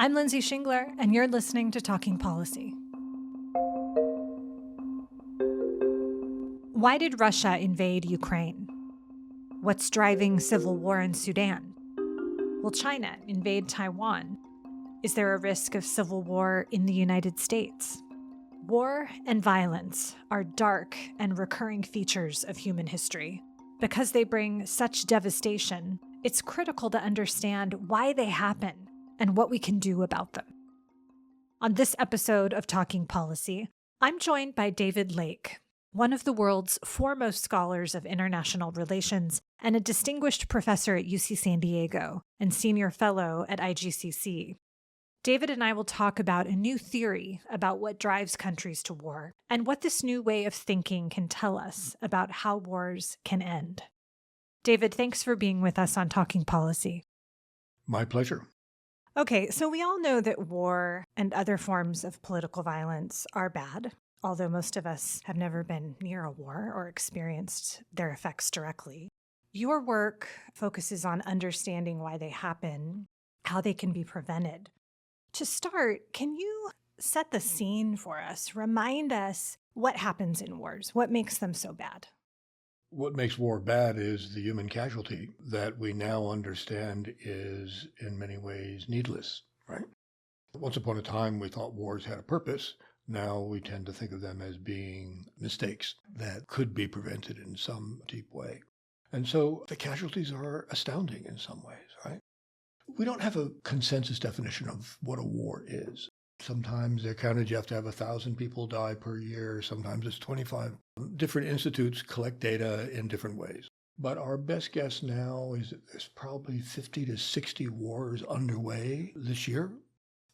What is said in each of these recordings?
I'm Lindsay Shingler, and you're listening to Talking Policy. Why did Russia invade Ukraine? What's driving civil war in Sudan? Will China invade Taiwan? Is there a risk of civil war in the United States? War and violence are dark and recurring features of human history. Because they bring such devastation, it's critical to understand why they happen and what we can do about them. On this episode of Talking Policy, I'm joined by David Lake, one of the world's foremost scholars of international relations and a distinguished professor at UC San Diego and senior fellow at IGCC. David and I will talk about a new theory about what drives countries to war and what this new way of thinking can tell us about how wars can end. David, thanks for being with us on Talking Policy. My pleasure. Okay, so we all know that war and other forms of political violence are bad, although most of us have never been near a war or experienced their effects directly. Your work focuses on understanding why they happen, how they can be prevented. To start, can you set the scene for us? Remind us what happens in wars, what makes them so bad? What makes war bad is the human casualty that we now understand is in many ways needless, right? Once upon a time, we thought wars had a purpose. Now we tend to think of them as being mistakes that could be prevented in some deep way. And so the casualties are astounding in some ways, right? We don't have a consensus definition of what a war is. Sometimes they're counted, you have to have 1,000 people die per year. Sometimes it's 25. Different institutes collect data in different ways. But our best guess now is that there's probably 50 to 60 wars underway this year.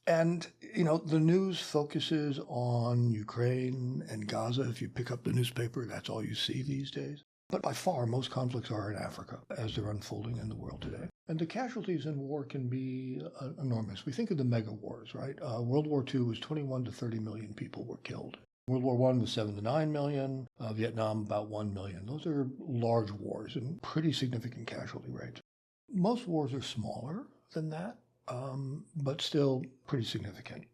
And, the news focuses on Ukraine and Gaza. If you pick up the newspaper, that's all you see these days. But by far, most conflicts are in Africa as they're unfolding in the world today. And the casualties in war can be enormous. We think of the mega wars, right? World War II was 21 to 30 million people were killed. World War I was 7 to 9 million. Vietnam, about 1 million. Those are large wars and pretty significant casualty rates. Most wars are smaller than that, but still pretty significant.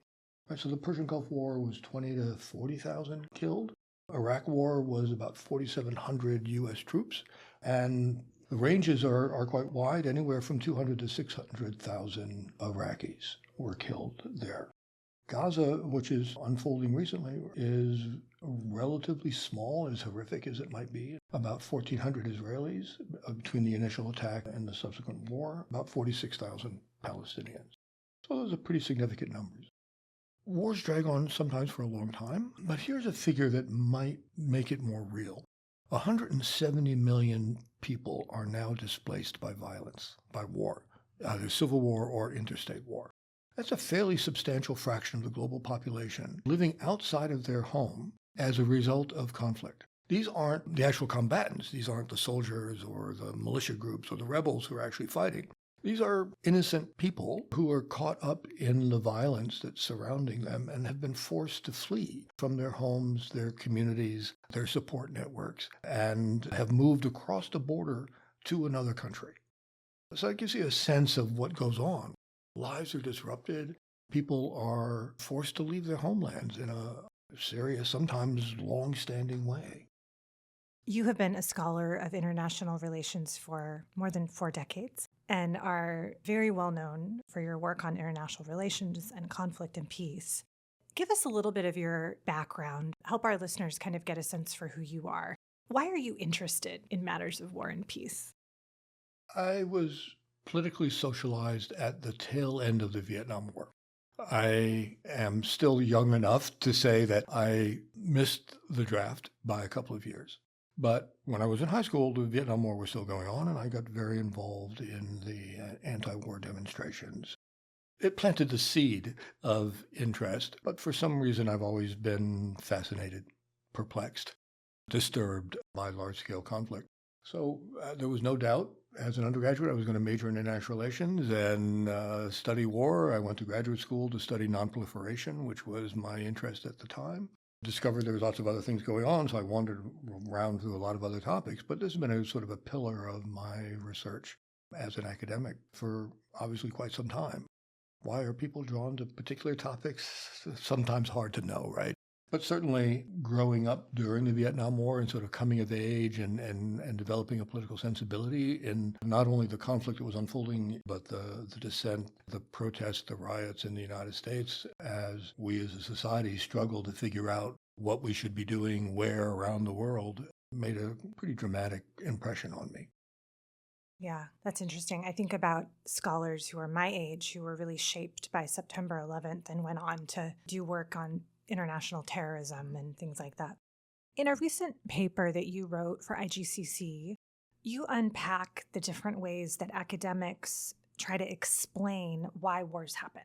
Right, so the Persian Gulf War was 20 to 40,000 killed. Iraq War was about 4,700 U.S. troops, and the ranges are quite wide. Anywhere from 200 to 600,000 Iraqis were killed there. Gaza, which is unfolding recently, is relatively small, as horrific as it might be. About 1,400 Israelis between the initial attack and the subsequent war, about 46,000 Palestinians. So those are pretty significant numbers. Wars drag on sometimes for a long time, but here's a figure that might make it more real. 170 million people are now displaced by violence, by war, either civil war or interstate war. That's a fairly substantial fraction of the global population living outside of their home as a result of conflict. These aren't the actual combatants. These aren't the soldiers or the militia groups or the rebels who are actually fighting. These are innocent people who are caught up in the violence that's surrounding them and have been forced to flee from their homes, their communities, their support networks, and have moved across the border to another country. So it gives you a sense of what goes on. Lives are disrupted. People are forced to leave their homelands in a serious, sometimes long-standing way. You have been a scholar of international relations for more than 4 decades and are very well known for your work on international relations and conflict and peace. Give us a little bit of your background, help our listeners kind of get a sense for who you are. Why are you interested in matters of war and peace? I was politically socialized at the tail end of the Vietnam War. I am still young enough to say that I missed the draft by a couple of years. But when I was in high school, the Vietnam War was still going on, and I got very involved in the anti-war demonstrations. It planted the seed of interest, but for some reason I've always been fascinated, perplexed, disturbed by large-scale conflict. So there was no doubt, as an undergraduate, I was going to major in international relations and study war. I went to graduate school to study nonproliferation, which was my interest at the time. Discovered there was lots of other things going on, so I wandered around through a lot of other topics. But this has been a sort of a pillar of my research as an academic for obviously quite some time. Why are people drawn to particular topics? Sometimes hard to know, right? But certainly growing up during the Vietnam War and sort of coming of age and developing a political sensibility in not only the conflict that was unfolding, but the dissent, the protests, the riots in the United States, as we as a society struggled to figure out what we should be doing where around the world, made a pretty dramatic impression on me. Yeah, that's interesting. I think about scholars who are my age who were really shaped by September 11th and went on to do work on international terrorism and things like that. In a recent paper that you wrote for IGCC, you unpack the different ways that academics try to explain why wars happen.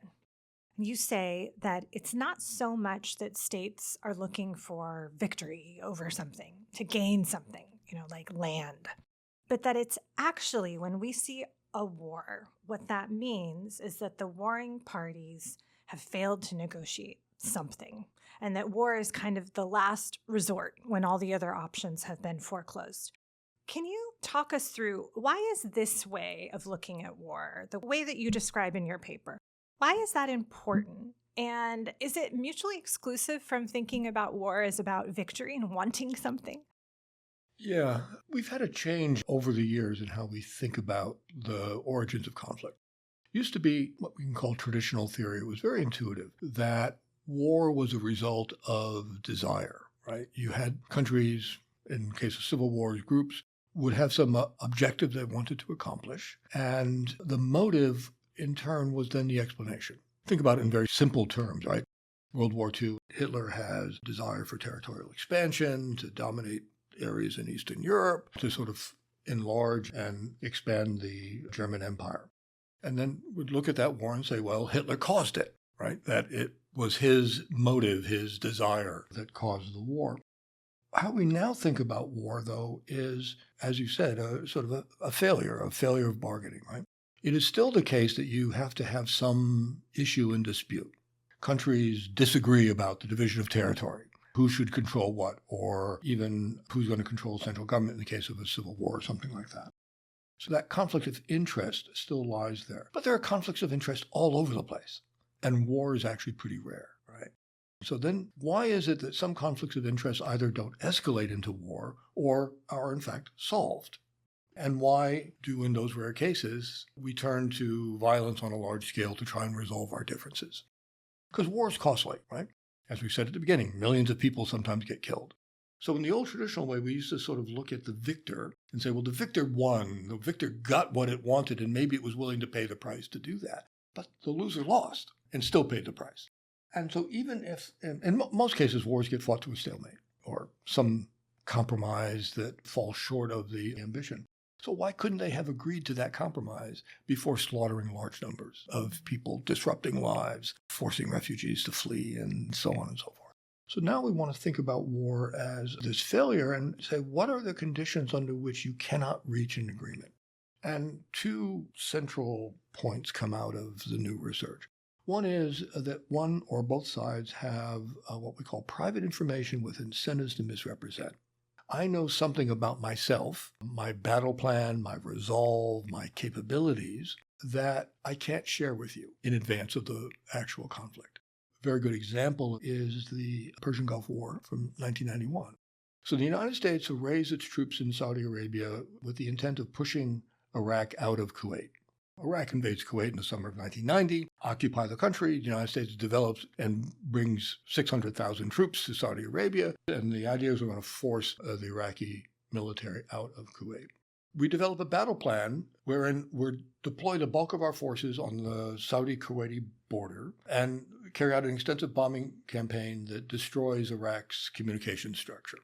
You say that it's not so much that states are looking for victory over something, to gain something, like land, but that it's actually when we see a war, what that means is that the warring parties have failed to negotiate something, and that war is kind of the last resort when all the other options have been foreclosed. Can you talk us through why is this way of looking at war, the way that you describe in your paper, why is that important? And is it mutually exclusive from thinking about war as about victory and wanting something? Yeah, we've had a change over the years in how we think about the origins of conflict. It used to be what we can call traditional theory. It was very intuitive that war was a result of desire, right? You had countries, in case of civil wars, groups would have some objective they wanted to accomplish, and the motive in turn was then the explanation. Think about it in very simple terms, right? World War II, Hitler has desire for territorial expansion, to dominate areas in Eastern Europe, to sort of enlarge and expand the German Empire. And then we'd look at that war and say, well, Hitler caused it, right? That it was his motive, his desire that caused the war. How we now think about war, though, is, as you said, a failure of bargaining, right? It is still the case that you have to have some issue in dispute. Countries disagree about the division of territory, who should control what, or even who's going to control central government in the case of a civil war or something like that. So that conflict of interest still lies there. But there are conflicts of interest all over the place. And war is actually pretty rare, right? So then why is it that some conflicts of interest either don't escalate into war or are in fact solved? And why do, in those rare cases, we turn to violence on a large scale to try and resolve our differences? Because war is costly, right? As we said at the beginning, millions of people sometimes get killed. So in the old traditional way, we used to sort of look at the victor and say, well, the victor won. The victor got what it wanted, and maybe it was willing to pay the price to do that. But the loser lost and still paid the price. And so even if, in most cases, wars get fought to a stalemate or some compromise that falls short of the ambition. So why couldn't they have agreed to that compromise before slaughtering large numbers of people, disrupting lives, forcing refugees to flee, and so on and so forth? So now we want to think about war as this failure and say, what are the conditions under which you cannot reach an agreement? And two central points come out of the new research. One is that one or both sides have what we call private information with incentives to misrepresent. I know something about myself, my battle plan, my resolve, my capabilities that I can't share with you in advance of the actual conflict. A very good example is the Persian Gulf War from 1991. So the United States raised its troops in Saudi Arabia with the intent of pushing Iraq out of Kuwait. Iraq invades Kuwait in the summer of 1990, occupy the country. The United States develops and brings 600,000 troops to Saudi Arabia, and the idea is we're going to force the Iraqi military out of Kuwait. We develop a battle plan wherein we're deploy the bulk of our forces on the Saudi-Kuwaiti border and carry out an extensive bombing campaign that destroys Iraq's communication structure.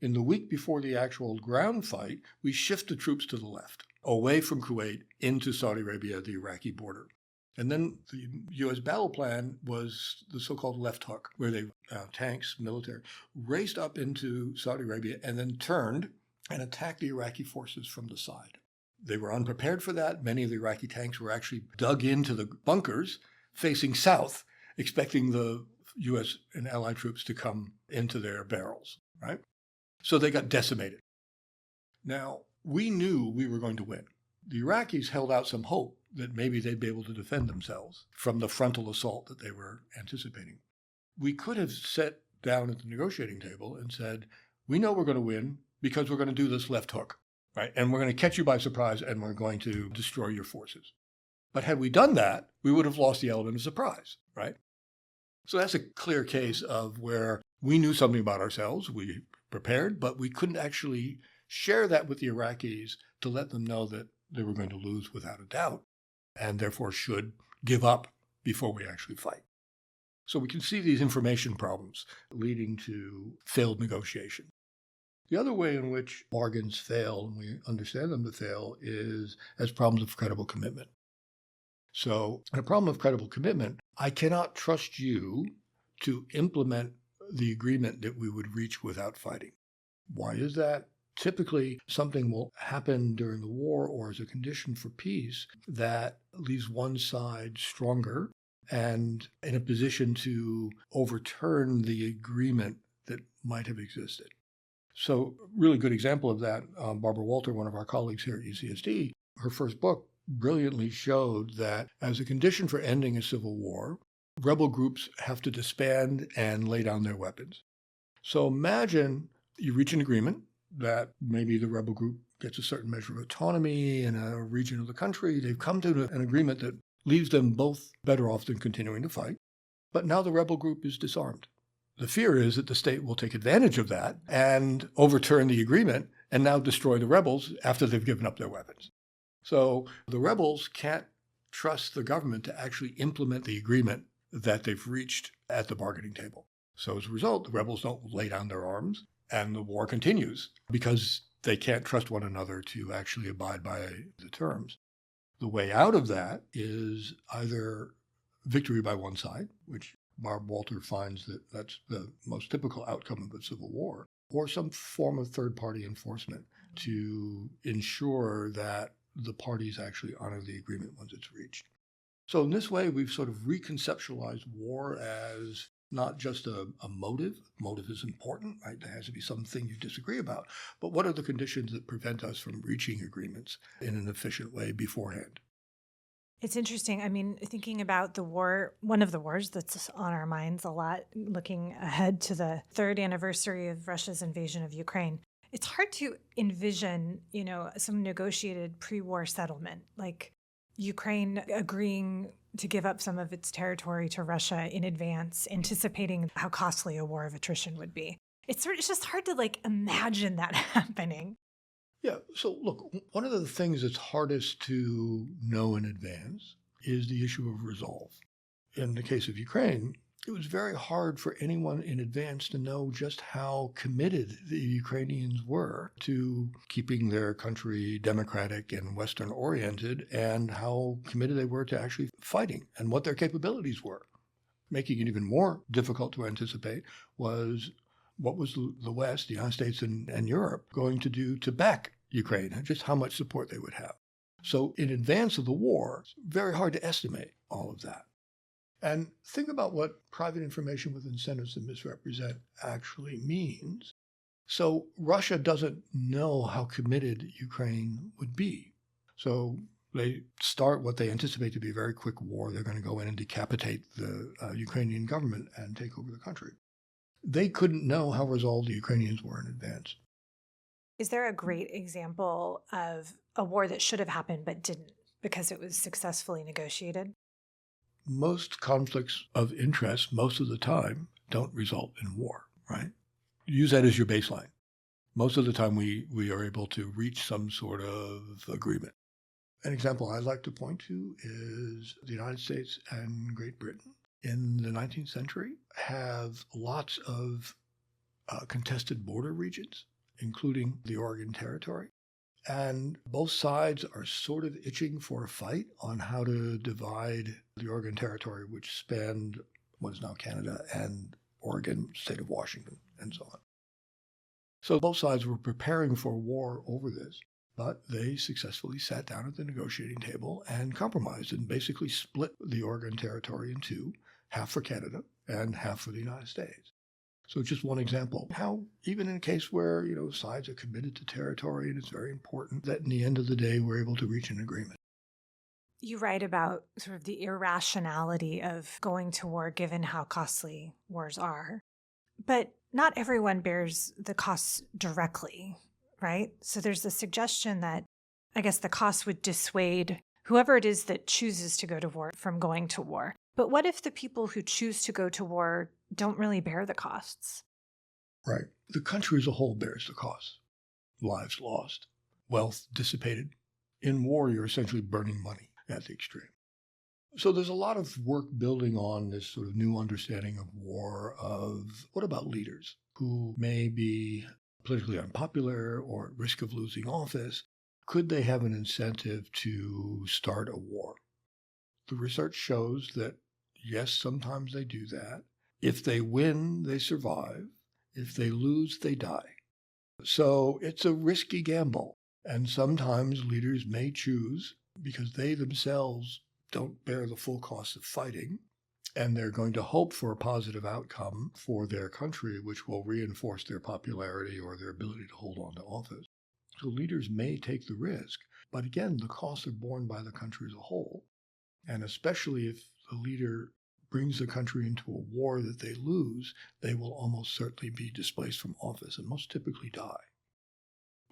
In the week before the actual ground fight, we shift the troops to the left, away from Kuwait into Saudi Arabia, the Iraqi border. And then the U.S. battle plan was the so-called left hook, where they, tanks, military, raced up into Saudi Arabia and then turned and attacked the Iraqi forces from the side. They were unprepared for that. Many of the Iraqi tanks were actually dug into the bunkers facing south, expecting the U.S. and allied troops to come into their barrels, right? So they got decimated. Now, we knew we were going to win. The Iraqis held out some hope that maybe they'd be able to defend themselves from the frontal assault that they were anticipating. We could have sat down at the negotiating table and said, we know we're going to win because we're going to do this left hook, right? And we're going to catch you by surprise and we're going to destroy your forces. But had we done that, we would have lost the element of surprise, right? So that's a clear case of where we knew something about ourselves, we prepared, but we couldn't actually share that with the Iraqis to let them know that they were going to lose without a doubt and therefore should give up before we actually fight. So we can see these information problems leading to failed negotiation. The other way in which bargains fail, and we understand them to fail, is as problems of credible commitment. So in a problem of credible commitment, I cannot trust you to implement the agreement that we would reach without fighting. Why is that? Typically, something will happen during the war or as a condition for peace that leaves one side stronger and in a position to overturn the agreement that might have existed. So a really good example of that, Barbara Walter, one of our colleagues here at UCSD, her first book brilliantly showed that as a condition for ending a civil war, rebel groups have to disband and lay down their weapons. So imagine you reach an agreement that maybe the rebel group gets a certain measure of autonomy in a region of the country. They've come to an agreement that leaves them both better off than continuing to fight. But now the rebel group is disarmed. The fear is that the state will take advantage of that and overturn the agreement and now destroy the rebels after they've given up their weapons. So the rebels can't trust the government to actually implement the agreement that they've reached at the bargaining table. So as a result, the rebels don't lay down their arms and the war continues because they can't trust one another to actually abide by the terms. The way out of that is either victory by one side, which Barb Walter finds that that's the most typical outcome of a civil war, or some form of third-party enforcement to ensure that the parties actually honor the agreement once it's reached. So in this way, we've sort of reconceptualized war as not just a motive. Motive is important, right? There has to be something you disagree about. But what are the conditions that prevent us from reaching agreements in an efficient way beforehand? It's interesting. I mean, thinking about the war, one of the wars that's on our minds a lot, looking ahead to the third anniversary of Russia's invasion of Ukraine, it's hard to envision, some negotiated pre-war settlement, like Ukraine agreeing to give up some of its territory to Russia in advance, anticipating how costly a war of attrition would be. It's just hard to imagine that happening. Yeah, so look, one of the things that's hardest to know in advance is the issue of resolve. In the case of Ukraine, it was very hard for anyone in advance to know just how committed the Ukrainians were to keeping their country democratic and Western-oriented and how committed they were to actually fighting and what their capabilities were. Making it even more difficult to anticipate was what was the West, the United States and Europe, going to do to back Ukraine and just how much support they would have. So in advance of the war, it's very hard to estimate all of that. And think about what private information with incentives to misrepresent actually means. So Russia doesn't know how committed Ukraine would be. So they start what they anticipate to be a very quick war. They're going to go in and decapitate the Ukrainian government and take over the country. They couldn't know how resolved the Ukrainians were in advance. Is there a great example of a war that should have happened but didn't because it was successfully negotiated? Most conflicts of interest, most of the time, don't result in war, right? Use that as your baseline. Most of the time, we are able to reach some sort of agreement. An example I'd like to point to is the United States and Great Britain in the 19th century have lots of contested border regions, including the Oregon Territory. And both sides are sort of itching for a fight on how to divide the Oregon Territory, which spanned what is now Canada and Oregon, state of Washington, and so on. So both sides were preparing for war over this, but they successfully sat down at the negotiating table and compromised and basically split the Oregon Territory in two, half for Canada and half for the United States. So just one example, how even in a case where, sides are committed to territory and it's very important that in the end of the day, we're able to reach an agreement. You write about sort of the irrationality of going to war given how costly wars are. But not everyone bears the costs directly, right? So there's the suggestion that I guess the cost would dissuade whoever it is that chooses to go to war from going to war. But what if the people who choose to go to war don't really bear the costs? Right. The country as a whole bears the costs. Lives lost, wealth dissipated. In war, you're essentially burning money at the extreme. So there's a lot of work building on this sort of new understanding of war of what about leaders who may be politically unpopular or at risk of losing office? Could they have an incentive to start a war? The research shows that, yes, sometimes they do that. If they win, they survive. If they lose, they die. So it's a risky gamble. And sometimes leaders may choose, because they themselves don't bear the full cost of fighting, and they're going to hope for a positive outcome for their country, which will reinforce their popularity or their ability to hold on to office. So leaders may take the risk, but again, the costs are borne by the country as a whole. And especially if the leader brings the country into a war that they lose, they will almost certainly be displaced from office and most typically die.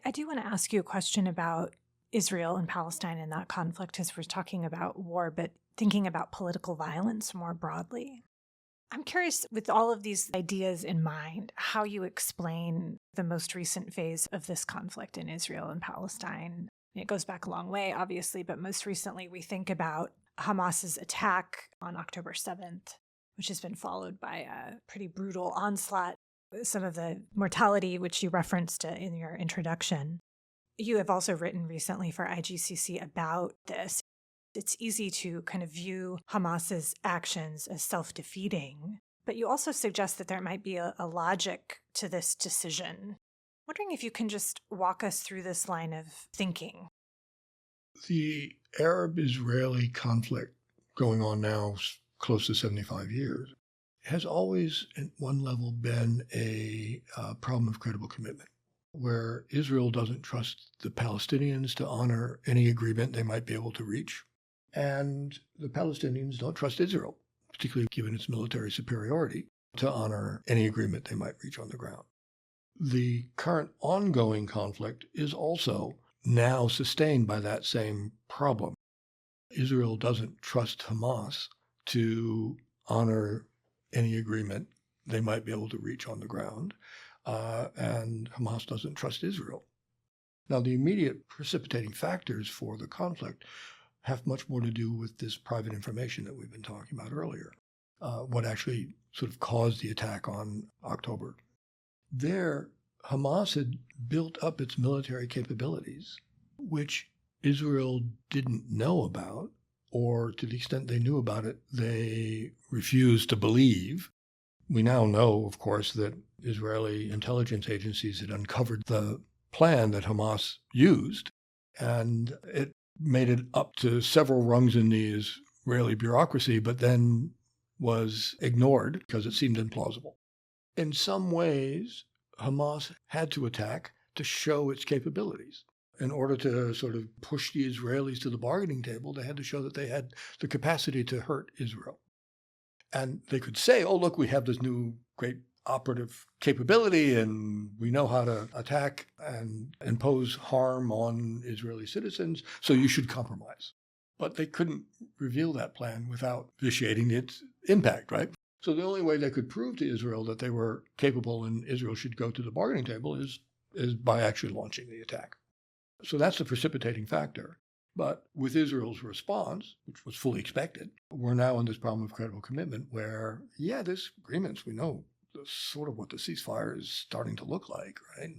I do want to ask you a question about Israel and Palestine and that conflict as we're talking about war, but thinking about political violence more broadly. I'm curious, with all of these ideas in mind, how you explain the most recent phase of this conflict in Israel and Palestine. It goes back a long way, obviously, but most recently we think about Hamas's attack on October 7th, which has been followed by a pretty brutal onslaught. Some of the mortality, which you referenced in your introduction. You have also written recently for IGCC about this. It's easy to kind of view Hamas's actions as self-defeating, but you also suggest that there might be a logic to this decision. Wondering if you can just walk us through this line of thinking. The Arab-Israeli conflict going on now close to 75 years has always, at one level, been a problem of credible commitment, where Israel doesn't trust the Palestinians to honor any agreement they might be able to reach, and the Palestinians don't trust Israel, particularly given its military superiority, to honor any agreement they might reach on the ground. The current ongoing conflict is also now sustained by that same problem. Israel doesn't trust Hamas to honor any agreement they might be able to reach on the ground, and Hamas doesn't trust Israel. Now, the immediate precipitating factors for the conflict have much more to do with this private information that we've been talking about earlier, what actually sort of caused the attack on October. There, Hamas had built up its military capabilities, which Israel didn't know about, or to the extent they knew about it, they refused to believe. We now know, of course, that Israeli intelligence agencies had uncovered the plan that Hamas used, and it made it up to several rungs in the Israeli bureaucracy, but then was ignored because it seemed implausible. In some ways, Hamas had to attack to show its capabilities. In order to sort of push the Israelis to the bargaining table, they had to show that they had the capacity to hurt Israel. And they could say, oh, look, we have this new great operative capability and we know how to attack and impose harm on Israeli citizens, so you should compromise. But they couldn't reveal that plan without vitiating its impact, right? So the only way they could prove to Israel that they were capable and Israel should go to the bargaining table is by actually launching the attack. So that's the precipitating factor. But with Israel's response, which was fully expected, we're now in this problem of credible commitment where, yeah, there's agreements. We know sort of what the ceasefire is starting to look like, right?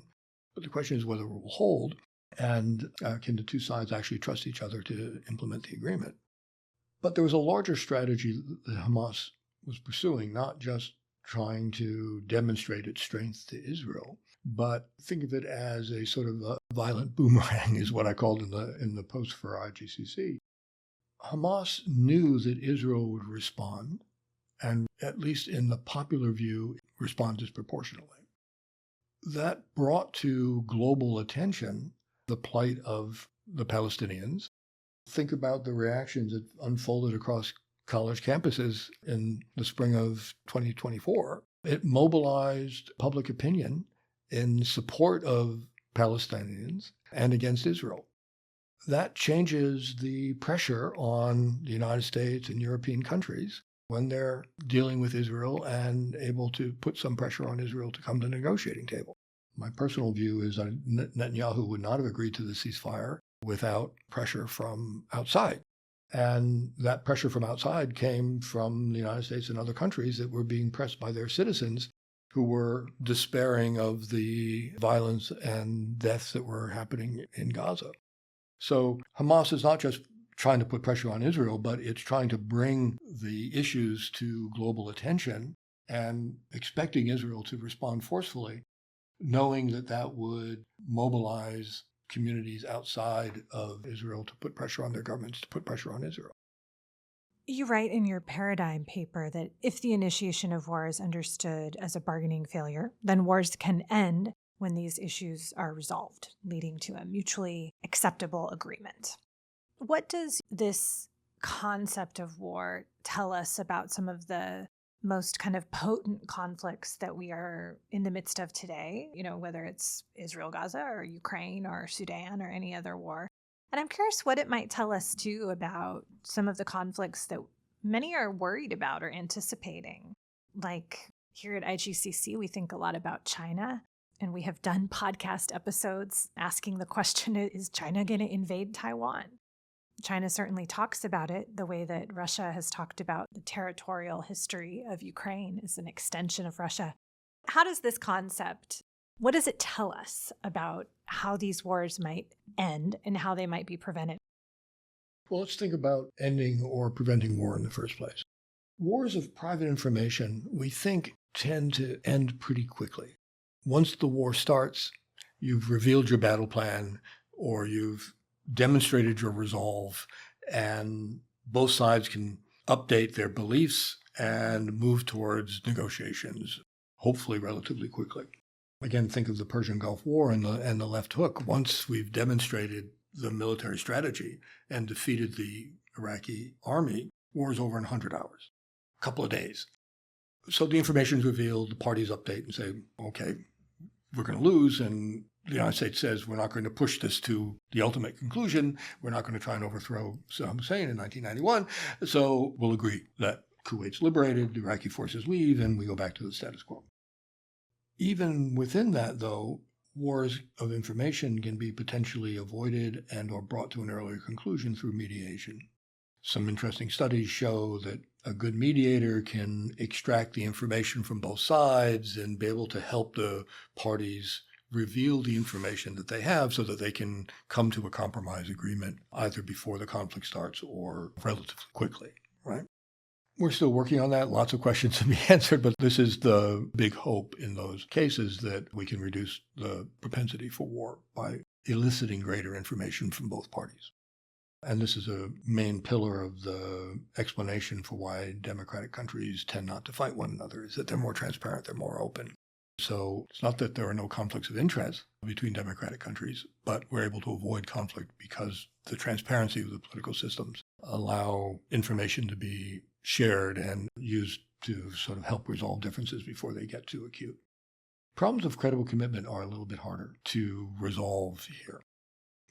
But the question is whether it will hold, and can the two sides actually trust each other to implement the agreement? But there was a larger strategy that Hamas was pursuing, not just trying to demonstrate its strength to Israel, but think of it as a sort of a violent boomerang is what I called in the post for IGCC. Hamas knew that Israel would respond, and at least in the popular view, respond disproportionately. That brought to global attention the plight of the Palestinians, Think about the reactions that unfolded across college campuses in the spring of 2024. It mobilized public opinion in support of Palestinians and against Israel. That changes the pressure on the United States and European countries when they're dealing with Israel and able to put some pressure on Israel to come to the negotiating table. My personal view is that Netanyahu would not have agreed to the ceasefire without pressure from outside. And that pressure from outside came from the United States and other countries that were being pressed by their citizens who were despairing of the violence and deaths that were happening in Gaza. So Hamas is not just trying to put pressure on Israel, but it's trying to bring the issues to global attention and expecting Israel to respond forcefully, knowing that that would mobilize communities outside of Israel to put pressure on their governments, to put pressure on Israel. You write in your paradigm paper that if the initiation of war is understood as a bargaining failure, then wars can end when these issues are resolved, leading to a mutually acceptable agreement. What does this concept of war tell us about some of the most kind of potent conflicts that we are in the midst of today, whether it's Israel, Gaza, or Ukraine, or Sudan, or any other war? And I'm curious what it might tell us, too, about some of the conflicts that many are worried about or anticipating. Like here at IGCC, we think a lot about China, and we have done podcast episodes asking the question, is China going to invade Taiwan? China certainly talks about it the way that Russia has talked about the territorial history of Ukraine as an extension of Russia. How does this concept, what does it tell us about how these wars might end and how they might be prevented? Well, let's think about ending or preventing war in the first place. Wars of private information, we think, tend to end pretty quickly. Once the war starts, you've revealed your battle plan or you've demonstrated your resolve, and both sides can update their beliefs and move towards negotiations, hopefully relatively quickly. Again, think of the Persian Gulf War and the left hook. Once we've demonstrated the military strategy and defeated the Iraqi army, war is over in 100 hours, a couple of days. So the information is revealed, the parties update and say, okay, we're going to lose, and the United States says we're not going to push this to the ultimate conclusion. We're not going to try and overthrow Saddam Hussein in 1991. So we'll agree that Kuwait's liberated, the Iraqi forces leave, and we go back to the status quo. Even within that, though, wars of information can be potentially avoided and or brought to an earlier conclusion through mediation. Some interesting studies show that a good mediator can extract the information from both sides and be able to help the parties reveal the information that they have so that they can come to a compromise agreement either before the conflict starts or relatively quickly, right? We're still working on that. Lots of questions to be answered, but this is the big hope in those cases, that we can reduce the propensity for war by eliciting greater information from both parties. And this is a main pillar of the explanation for why democratic countries tend not to fight one another, is that they're more transparent, they're more open. So it's not that there are no conflicts of interest between democratic countries, but we're able to avoid conflict because the transparency of the political systems allow information to be shared and used to sort of help resolve differences before they get too acute. Problems of credible commitment are a little bit harder to resolve here.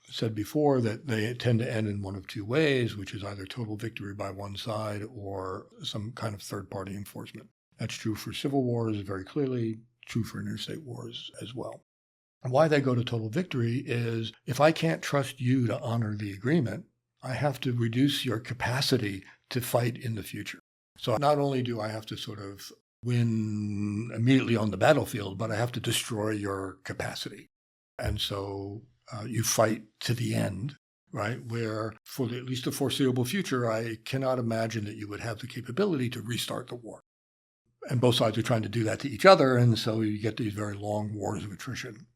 I said before that they tend to end in one of two ways, which is either total victory by one side or some kind of third-party enforcement. That's true for civil wars very clearly, true for interstate wars as well. And why they go to total victory is if I can't trust you to honor the agreement, I have to reduce your capacity to fight in the future. So not only do I have to sort of win immediately on the battlefield, but I have to destroy your capacity. And so you fight to the end, right? Where for at least the foreseeable future, I cannot imagine that you would have the capability to restart the war. And both sides are trying to do that to each other, and so you get these very long wars of attrition.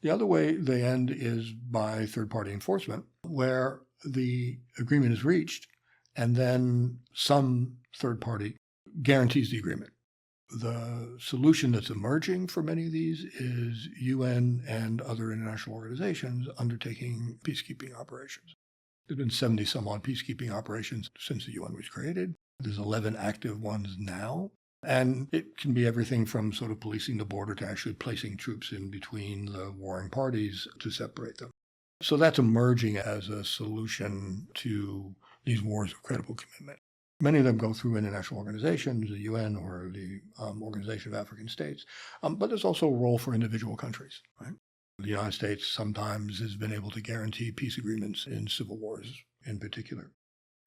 The other way they end is by third-party enforcement, where the agreement is reached, and then some third party guarantees the agreement. The solution that's emerging for many of these is UN and other international organizations undertaking peacekeeping operations. There have been 70 some odd peacekeeping operations since the UN was created. There's 11 active ones now. And it can be everything from sort of policing the border to actually placing troops in between the warring parties to separate them. So that's emerging as a solution to these wars of credible commitment. Many of them go through international organizations, the UN or the Organization of African States, but there's also a role for individual countries, right? The United States sometimes has been able to guarantee peace agreements in civil wars in particular.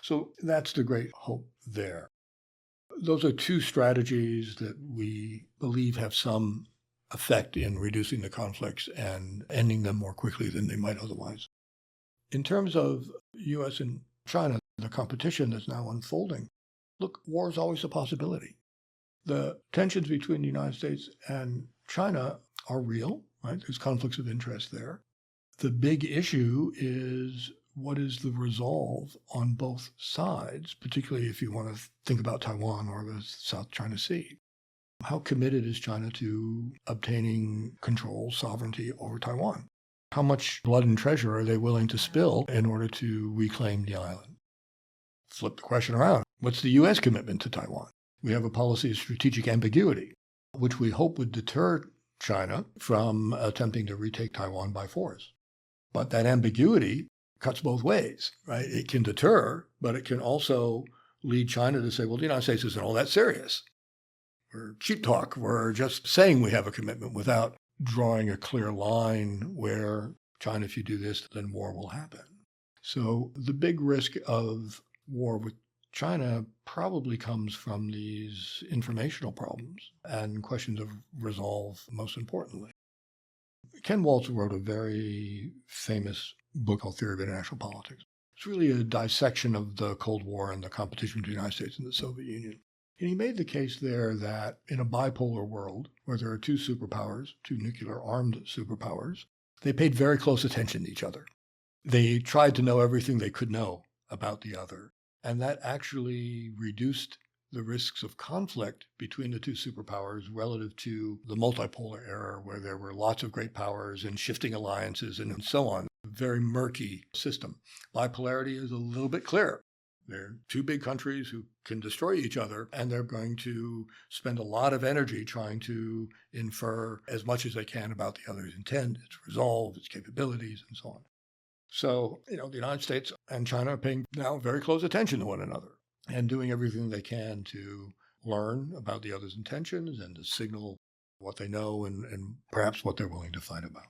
So that's the great hope there. Those are two strategies that we believe have some effect in reducing the conflicts and ending them more quickly than they might otherwise. In terms of U.S. and China, the competition that's now unfolding, look, war is always a possibility. The tensions between the United States and China are real, right? There's conflicts of interest there. The big issue is what is the resolve on both sides, particularly if you want to think about Taiwan or the South China Sea. How committed is China to obtaining control, sovereignty over Taiwan? How much blood and treasure are they willing to spill in order to reclaim the island? Flip the question around. What's the U.S. commitment to Taiwan? We have a policy of strategic ambiguity, which we hope would deter China from attempting to retake Taiwan by force. But that ambiguity cuts both ways, right? It can deter, but it can also lead China to say, well, the United States isn't all that serious. We're cheap talk. We're just saying we have a commitment without drawing a clear line where, China, if you do this, then war will happen. So the big risk of war with China probably comes from these informational problems and questions of resolve, most importantly. Ken Waltz wrote a very famous book called Theory of International Politics. It's really a dissection of the Cold War and the competition between the United States and the Soviet Union. And he made the case there that in a bipolar world where there are two superpowers, two nuclear-armed superpowers, they paid very close attention to each other. They tried to know everything they could know about the other. And that actually reduced the risks of conflict between the two superpowers relative to the multipolar era where there were lots of great powers and shifting alliances and so on. A very murky system. Bipolarity is a little bit clearer. They're two big countries who can destroy each other, and they're going to spend a lot of energy trying to infer as much as they can about the other's intent, its resolve, its capabilities, and so on. So, the United States and China are paying now very close attention to one another and doing everything they can to learn about the other's intentions and to signal what they know and perhaps what they're willing to fight about.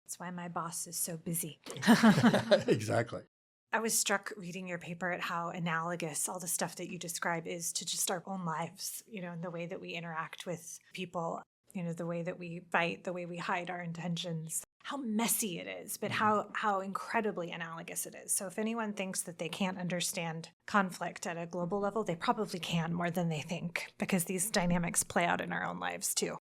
That's why my boss is so busy. Exactly. I was struck reading your paper at how analogous all the stuff that you describe is to just our own lives, and the way that we interact with people, the way that we fight, the way we hide our intentions, how messy it is, but how incredibly analogous it is. So if anyone thinks that they can't understand conflict at a global level, they probably can more than they think, because these dynamics play out in our own lives too.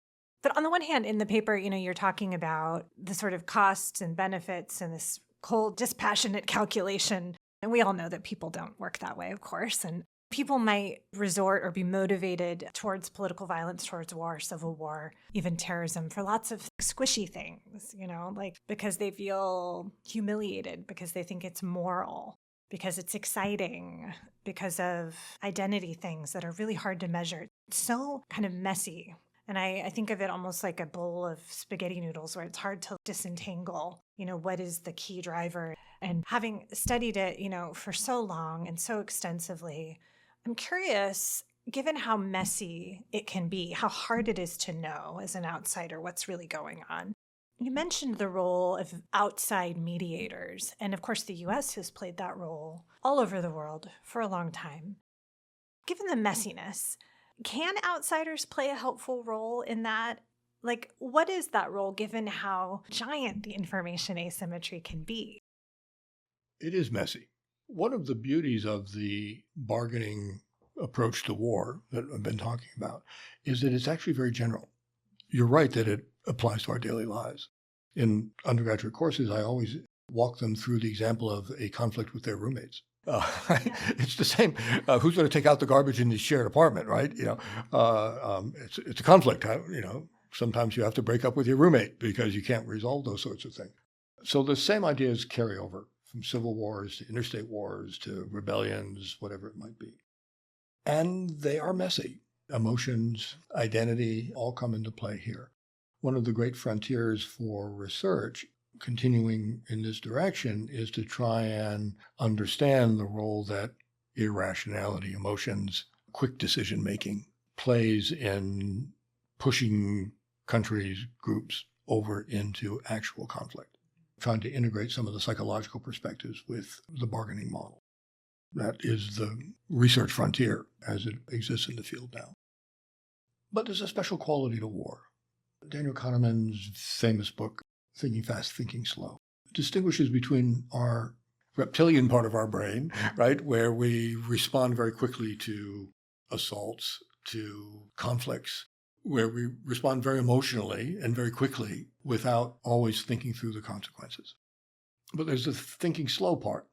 But on the one hand, in the paper, you're talking about the sort of costs and benefits and this cold, dispassionate calculation. And we all know that people don't work that way, of course. And people might resort or be motivated towards political violence, towards war, civil war, even terrorism for lots of squishy things, because they feel humiliated, because they think it's moral, because it's exciting, because of identity things that are really hard to measure. It's so kind of messy. And I think of it almost like a bowl of spaghetti noodles where it's hard to disentangle, what is the key driver. And having studied it, for so long and so extensively, I'm curious, given how messy it can be, how hard it is to know as an outsider what's really going on. You mentioned the role of outside mediators. And of course, the U.S. has played that role all over the world for a long time. Given the messiness, can outsiders play a helpful role in that? What is that role given how giant the information asymmetry can be? It is messy. One of the beauties of the bargaining approach to war that I've been talking about is that it's actually very general. You're right that it applies to our daily lives. In undergraduate courses, I always walk them through the example of a conflict with their roommates. It's the same. Who's going to take out the garbage in the shared apartment, right? It's a conflict. Sometimes you have to break up with your roommate because you can't resolve those sorts of things. So the same ideas carry over from civil wars to interstate wars to rebellions, whatever it might be. And they are messy. Emotions, identity, all come into play here. One of the great frontiers for research, continuing in this direction, is to try and understand the role that irrationality, emotions, quick decision-making plays in pushing countries, groups over into actual conflict, trying to integrate some of the psychological perspectives with the bargaining model. That is the research frontier as it exists in the field now. But there's a special quality to war. Daniel Kahneman's famous book, Thinking Fast, Thinking Slow, distinguishes between our reptilian part of our brain, right, where we respond very quickly to assaults, to conflicts, where we respond very emotionally and very quickly without always thinking through the consequences. But there's the thinking slow part.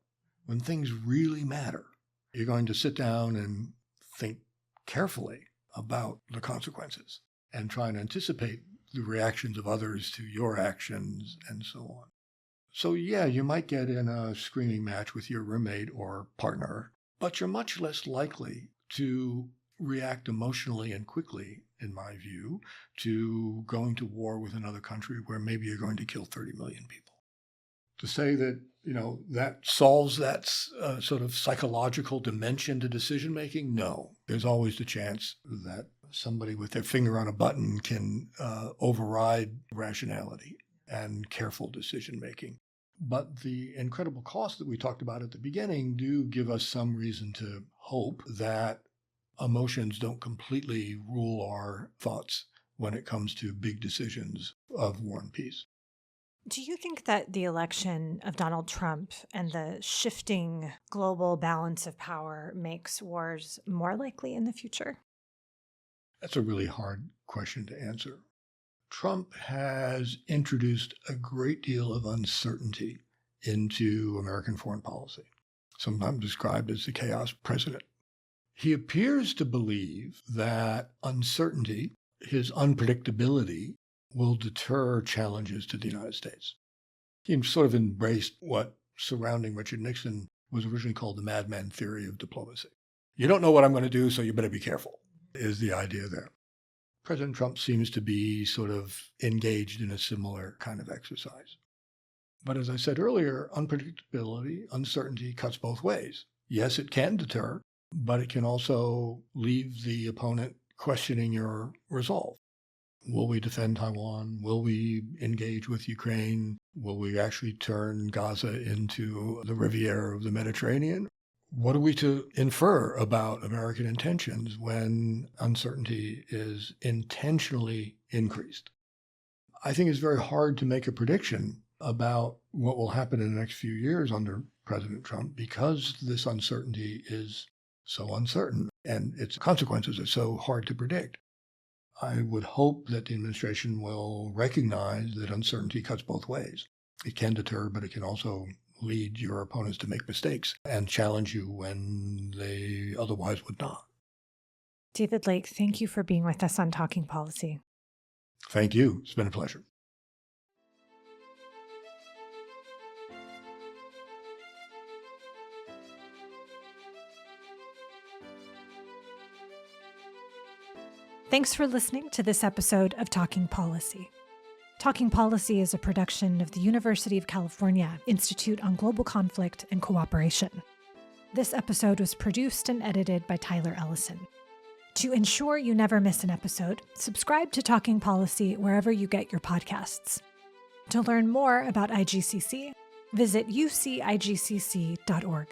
When things really matter, you're going to sit down and think carefully about the consequences and try and anticipate the reactions of others to your actions and so on. So yeah, you might get in a screaming match with your roommate or partner, but you're much less likely to react emotionally and quickly, in my view, to going to war with another country where maybe you're going to kill 30 million people. To say that, that solves that sort of psychological dimension to decision-making, no. There's always the chance that somebody with their finger on a button can override rationality and careful decision-making. But the incredible costs that we talked about at the beginning do give us some reason to hope that emotions don't completely rule our thoughts when it comes to big decisions of war and peace. Do you think that the election of Donald Trump and the shifting global balance of power makes wars more likely in the future? That's a really hard question to answer. Trump has introduced a great deal of uncertainty into American foreign policy, sometimes described as the chaos president. He appears to believe that uncertainty, his unpredictability, will deter challenges to the United States. He sort of embraced what surrounding Richard Nixon was originally called the madman theory of diplomacy. You don't know what I'm going to do, so you better be careful, is the idea there. President Trump seems to be sort of engaged in a similar kind of exercise. But as I said earlier, unpredictability, uncertainty cuts both ways. Yes, it can deter, but it can also leave the opponent questioning your resolve. Will we defend Taiwan? Will we engage with Ukraine? Will we actually turn Gaza into the Riviera of the Mediterranean? What are we to infer about American intentions when uncertainty is intentionally increased? I think it's very hard to make a prediction about what will happen in the next few years under President Trump because this uncertainty is so uncertain and its consequences are so hard to predict. I would hope that the administration will recognize that uncertainty cuts both ways. It can deter, but it can also lead your opponents to make mistakes and challenge you when they otherwise would not. David Lake, thank you for being with us on Talking Policy. Thank you. It's been a pleasure. Thanks for listening to this episode of Talking Policy. Talking Policy is a production of the University of California Institute on Global Conflict and Cooperation. This episode was produced and edited by Tyler Ellison. To ensure you never miss an episode, subscribe to Talking Policy wherever you get your podcasts. To learn more about IGCC, visit ucigcc.org.